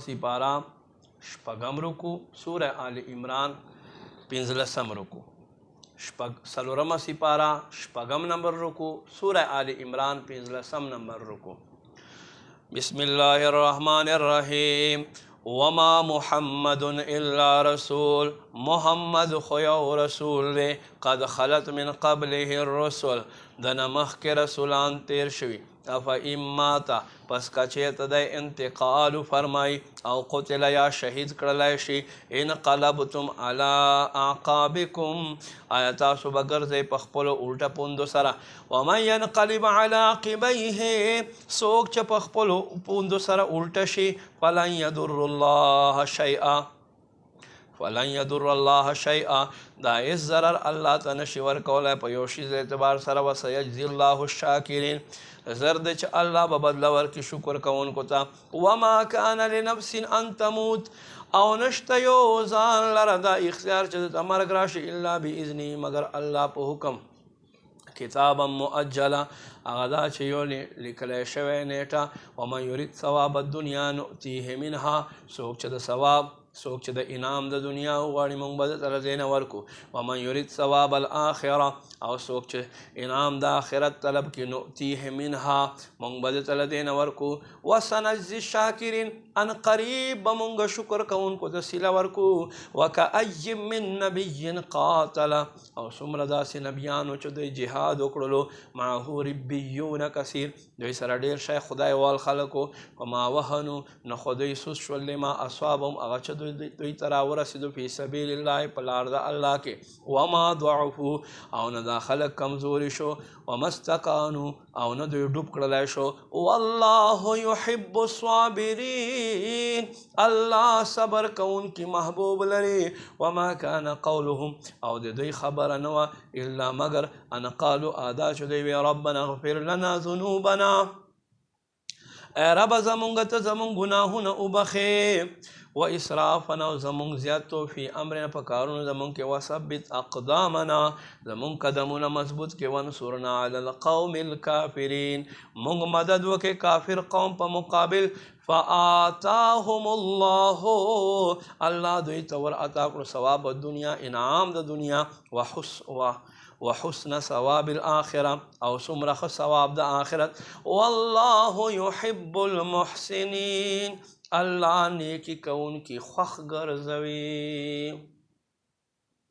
سپارہ شپږم رکو سورہ آل عمران 15 رکو سلورم سپارہ شپږم نمبر رکو سورہ آل عمران 15 نمبر رکو بسم اللہ الرحمن الرحیم وما محمد الا رسول محمد خو رسول دے قد خلت من قبله الرسل دنا مخک رسولان تیر شوی افا اماتا پس کچیت دے انتقال فرمائی او قتل یا شہید کرلائے شی انقلبتم علی اعقابکم آیتا سبگر زی پخپلو الٹا پوندو سرا ومن ینقلب علی عقبیه سوک چا پخپلو پوندو سرا الٹا شی فلن یدر اللہ شیئا فلن یدر اللہ شیئا دا اس ضرر اللہ تنشی ورکولا پیوشیز اعتبار سرا وسیجزی اللہ الشاکرین زرد چ اللہ ببدل ورکی شکر کون کو تا وما کان لنفس ان تموت او نشتیو زان لردا اختیار چدت مرگ راشی الا باذنی مگر اللہ پا حکم کتابا مؤجلا اغدا چیو لکلے شوے نیٹا ومن یرید ثواب الدنیا نؤتیه منها سوک چد ثواب سوک چد انعام د دنیا غواړي مونږ به درته زین ورکو ومن یرید ثواب الاخره او سوک چې انعام د آخرت طلب کې نؤتیه منها مونږ به درته زین ورکو وسنجزی الشاکرین ان قریب به مونږ شکر کوونکو ته صله ورکو وکأی من نبی قاتل او څومره داسې نبیانو چې دوی جهاد وکړلو معه ربیون کثیر دوی سره ډېر شی خدای وال خلکو وما وهنو نه خو دوی سست شول لما اصابهم هغه چې دوی ترا ورسیدو فی سبیل اللہ پلار دا اللہ کے وما ضعفو او نه دا خلق کمزوری شو وما استقانو او نه دوی ډوب کړلای شو واللہ یحب الصابرین اللہ صبر کون کی محبوب لري وما كان قولهم او دوی خبر نوا الا مگر ان قالوا ادا شو دوی ربنا اغفر لنا ذنوبنا اے رب زمونږ ته زمونږ ګناهونه وبخې و اسرافنا زمونږ زیاتو فی امرنا په کارونو زمونږ کې وثبت اقدامنا زمونږ قدمونه مضبوط کې ونصرنا علی القوم الکافرین مونږ مدد وکې کافر قوم په مقابل فآتاهم الله اللہ دوی تور عطا کړو ثواب الدنیا انعام د دنیا وحسن ثواب الآخرة او سمرخ ثواب دا آخرت والله يحب المحسنين اللہ نیکی کون کی خوخ گرزوی